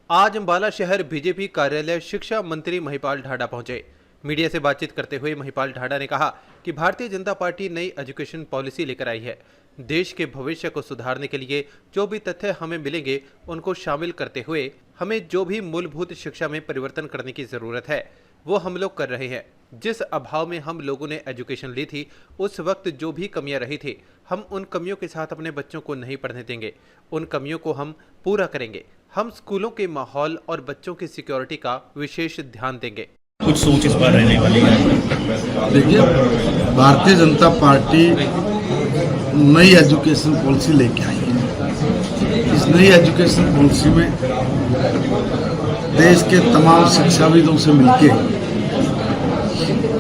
आज अंबाला शहर बीजेपी कार्यालय शिक्षा मंत्री महिपाल ढाडा पहुंचे। मीडिया से बातचीत करते हुए महिपाल ढाडा ने कहा कि भारतीय जनता पार्टी नई एजुकेशन पॉलिसी लेकर आई है। देश के भविष्य को सुधारने के लिए जो भी तथ्य हमें मिलेंगे उनको शामिल करते हुए हमें जो भी मूलभूत शिक्षा में परिवर्तन करने की जरूरत है वो हम लोग कर रहे हैं। जिस अभाव में हम लोगों ने एजुकेशन ली थी उस वक्त जो भी कमियां रही थी हम उन कमियों के साथ अपने बच्चों को नहीं पढ़ने देंगे। उन कमियों को हम पूरा करेंगे। हम स्कूलों के माहौल और बच्चों की सिक्योरिटी का विशेष ध्यान देंगे। कुछ सोच इस बार रहने वाली है। देखिए, भारतीय जनता पार्टी नई एजुकेशन पॉलिसी लेके आई है। इस नई एजुकेशन पॉलिसी में देश के तमाम शिक्षाविदों से मिलके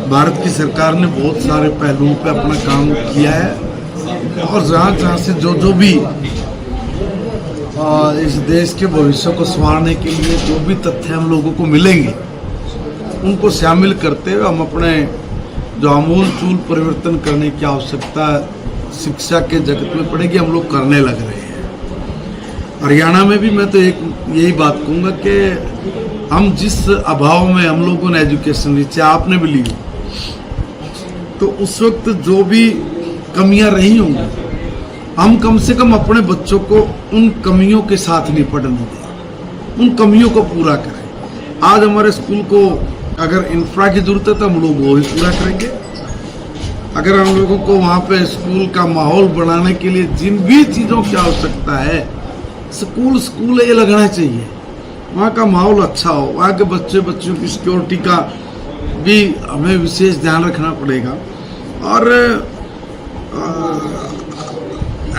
भारत की सरकार ने बहुत सारे पहलुओं पे अपना काम किया है और जहाँ से जो भी इस देश के भविष्य को संवारने के लिए जो भी तथ्य हम लोगों को मिलेंगे उनको शामिल करते हुए हम अपने जो आमूल चूल परिवर्तन करने की आवश्यकता शिक्षा के जगत में पड़ेगी हम लोग करने लग रहे हैं। हरियाणा में भी मैं तो यही बात कहूँगा कि हम जिस अभाव में हम लोगों ने एजुकेशन ली, चाहे आपने भी ली, तो उस वक्त जो भी कमियां रही होंगी हम कम से कम अपने बच्चों को उन कमियों के साथ नहीं पढ़ने दें, उन कमियों को पूरा करें। आज हमारे स्कूल को अगर इंफ्रा की जरूरत है तो हम लोग वो भी पूरा करेंगे। अगर हम लोगों को वहाँ पे स्कूल का माहौल बनाने के लिए जिन भी चीज़ों की आवश्यकता है, स्कूल ये लगना चाहिए, वहाँ का माहौल अच्छा हो, वहाँ के बच्चों की सिक्योरिटी का भी हमें विशेष ध्यान रखना पड़ेगा। और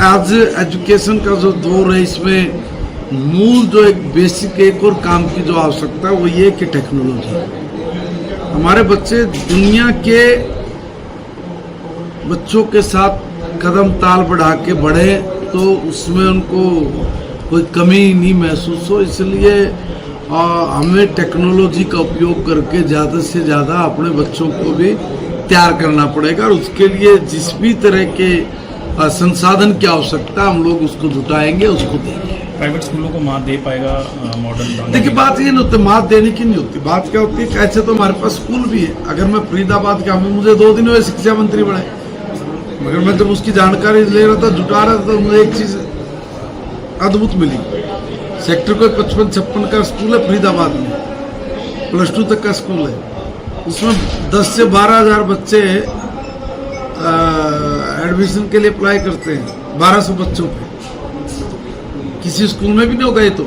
आज एजुकेशन का जो दौर है इसमें मूल जो एक बेसिक एक और काम की जो आवश्यकता है वो ये कि टेक्नोलॉजी। हमारे बच्चे दुनिया के बच्चों के साथ कदम ताल बढ़ा के बढ़े तो उसमें उनको कोई कमी नहीं महसूस हो, इसलिए हमें टेक्नोलॉजी का उपयोग करके ज़्यादा से ज़्यादा अपने बच्चों को भी तैयार करना पड़ेगा और उसके लिए जिस भी तरह के संसाधन की आवश्यकता हम लोग उसको जुटाएंगे, उसको देंगे। प्राइवेट स्कूलों को मात दे पाएगा मॉडल? देखिए, बात ये नहीं होती मात देने की, नहीं होती बात क्या होती है, ऐसे तो हमारे पास स्कूल भी है। अगर मैं फरीदाबाद का हूँ, मुझे 2 दिन हुए शिक्षा मंत्री बने, मगर मैं जब उसकी जानकारी ले रहा था, जुटा रहा था, तो मुझे एक चीज अद्भुत मिली। सेक्टर को 55-56 का स्कूल है फरीदाबाद में, +2 तक का स्कूल है, उसमें 10 से 12 हज़ार बच्चे एडमिशन के लिए अप्लाई करते हैं। 1200 बच्चों पे, किसी स्कूल में भी नहीं होगा ये तो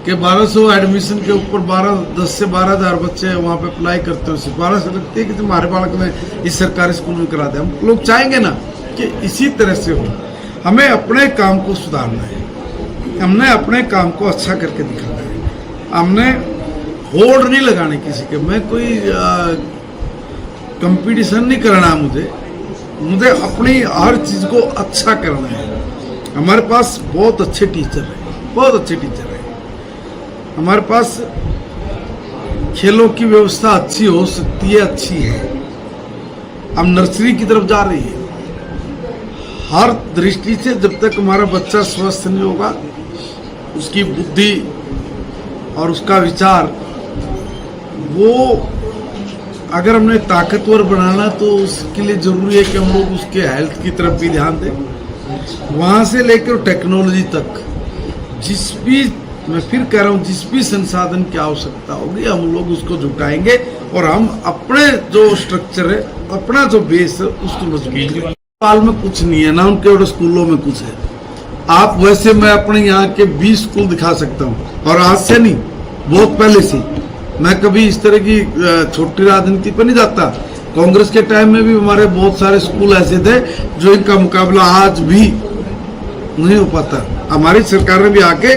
कि 1200 एडमिशन के ऊपर 10 से 12 हज़ार बच्चे वहाँ पे अप्लाई करते हैं। सिर्फ 12 से लगती है कि हमारे बालक में इस सरकारी स्कूल में करा दें। हम लोग चाहेंगे ना कि इसी तरह से हो। हमें अपने काम को सुधारना है, हमने अपने काम को अच्छा करके दिखाना है, हमने होड़ नहीं लगाने किसी के। मैं कोई कंपटीशन नहीं करना, मुझे अपनी हर चीज़ को अच्छा करना है। हमारे पास बहुत अच्छे टीचर हैं, बहुत अच्छे टीचर हैं। हमारे पास खेलों की व्यवस्था अच्छी हो सकती है, अच्छी है। हम नर्सरी की तरफ जा रही है। हर दृष्टि से जब तक हमारा बच्चा स्वस्थ नहीं होगा, उसकी बुद्धि और उसका विचार वो अगर हमने ताकतवर बनाना तो उसके लिए जरूरी है कि हम लोग उसके हेल्थ की तरफ भी ध्यान दें। वहाँ से लेकर टेक्नोलॉजी तक मैं फिर कह रहा हूँ, जिस भी संसाधन की आवश्यकता होगी हम लोग उसको जुटाएंगे और हम अपने जो स्ट्रक्चर है, अपना जो बेस है उसको मजबूत। पाल में कुछ नहीं है ना, उनके स्कूलों में कुछ है। आप वैसे मैं अपने यहाँ के 20 स्कूल दिखा सकता हूँ, और आज से नहीं, बहुत पहले से। मैं कभी इस तरह की छोटी राजनीति पर नहीं जाता। कांग्रेस के टाइम में भी हमारे बहुत सारे स्कूल ऐसे थे जो इनका मुकाबला आज भी नहीं हो पाता। हमारी सरकार ने भी आके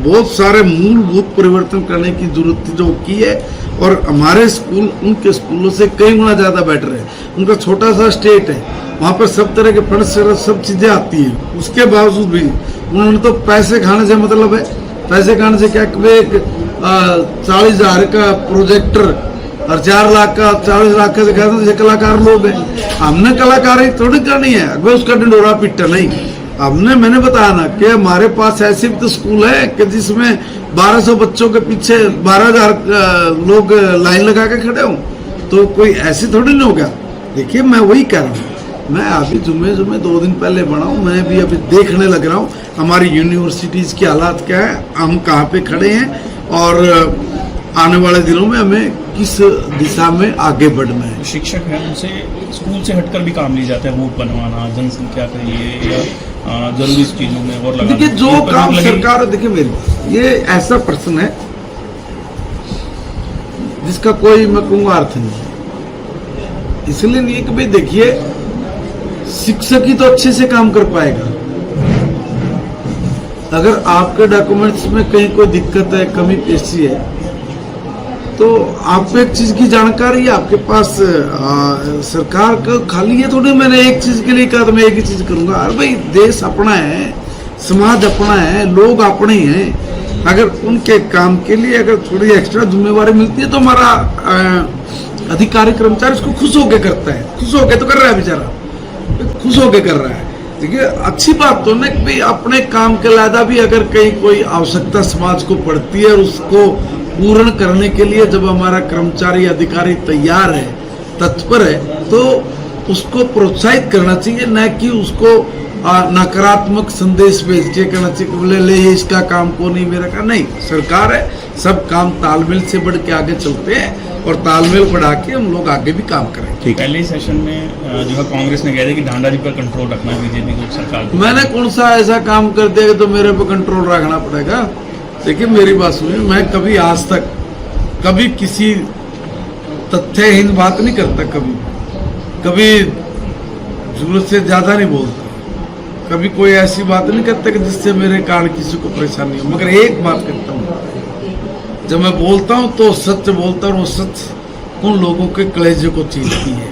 बहुत सारे मूलभूत परिवर्तन करने की जरूरत जो की है, और हमारे स्कूल उनके स्कूलों से कई गुना ज़्यादा बेटर है। उनका छोटा सा स्टेट है, वहाँ पर सब तरह के फंड से सब चीज़ें आती हैं। उसके बावजूद भी उन्होंने तो पैसे खाने से मतलब है, पैसे खाने से क्या, 40,000 का प्रोजेक्टर और 4 लाख का 40 लाख का दिखाते हैं। कलाकार लोग हैं, हमने कलाकारी थोड़ी करनी है, अगर उसका ढिंडोरा पिट्टा नहीं, हमने मैंने बताया ना कि हमारे पास ऐसे भी तो स्कूल है कि जिसमें 1200 बच्चों के पीछे 12,000 लोग लाइन लगा के खड़े हों, तो कोई ऐसे थोड़ी नहीं हो गया। देखिए मैं वही कह रहा हूँ, मैं अभी जुम्मे 2 दिन पहले बना हूँ, मैं भी अभी देखने लग रहा हूँ हमारी यूनिवर्सिटीज की हालात क्या है, हम कहाँ पे खड़े हैं और आने वाले दिनों में हमें किस दिशा में आगे बढ़ना है। शिक्षक हैं उनसे स्कूल से हटकर भी काम लिए जाते हैं, वोट बनवाना, जनसंख्या के लिए या जरूरी चीजों में और लगाना। देखिए जो इन पर काम रोक लगेगी। सरकार, देखिए मेरी ये ऐसा प्रश्न है जिसका कोई मैं कहूँगा अर्थ नहीं है। इसलिए नहीं कि भाई देखिए शिक्षक ही तो अच्छे से काम कर पाएगा। अगर आपके डॉक्यूमेंट्स में कहीं कोई दिक्कत है, कमी पेशी है, तो आपको एक चीज की जानकारी है आपके पास। सरकार का खाली ये थोड़ी मैंने एक चीज के लिए कहा तो मैं एक ही चीज करूंगा। अरे भाई देश अपना है, समाज अपना है, लोग अपने ही हैं। अगर उनके काम के लिए अगर थोड़ी एक्स्ट्रा जिम्मेवारी मिलती है तो हमारा अधिकारी कर्मचारी उसको खुश होके करता है। खुश होके तो कर रहा है बेचारा, खुश होके कर रहा है। देखिए अच्छी बात तो ना कि भाई अपने काम के अलावा भी अगर कहीं कोई आवश्यकता समाज को पड़ती है और उसको पूर्ण करने के लिए जब हमारा कर्मचारी अधिकारी तैयार है, तत्पर है, तो उसको प्रोत्साहित करना चाहिए, न कि उसको नकारात्मक संदेश भेज के करना चाहिए कि बोले ले इसका काम को नहीं मेरा काम नहीं। सरकार है, सब काम तालमेल से बढ़ के आगे चलते हैं और तालमेल बढ़ा के हम लोग आगे भी काम करेंगे। पहले ही सेशन में जो है कांग्रेस ने कह दिया कि ढांडा जी पर कंट्रोल रखना है बीजेपी को, सरकार को। मैंने कौन सा ऐसा काम कर दिया कि तो मेरे पे कंट्रोल रखना पड़ेगा। देखिए मेरी बात सुनिए, मैं कभी आज तक कभी किसी तथ्यहीन बात नहीं करता, कभी जरूरत से ज्यादा नहीं बोलता, कभी कोई ऐसी बात नहीं करता कि जिससे मेरे कारण किसी को परेशानी हो। मगर एक बात करता हूँ, जब मैं बोलता हूँ तो सत्य बोलता हूँ। वो सत्य उन लोगों के कलेजे को चीरती है,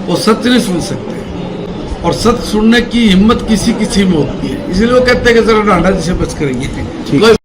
वो सत्य नहीं सुन सकते और सत्य सुनने की हिम्मत किसी किसी में होती है। इसलिए वो कहते हैं कि जरा ढांडा जी से बच करेंगे। कोई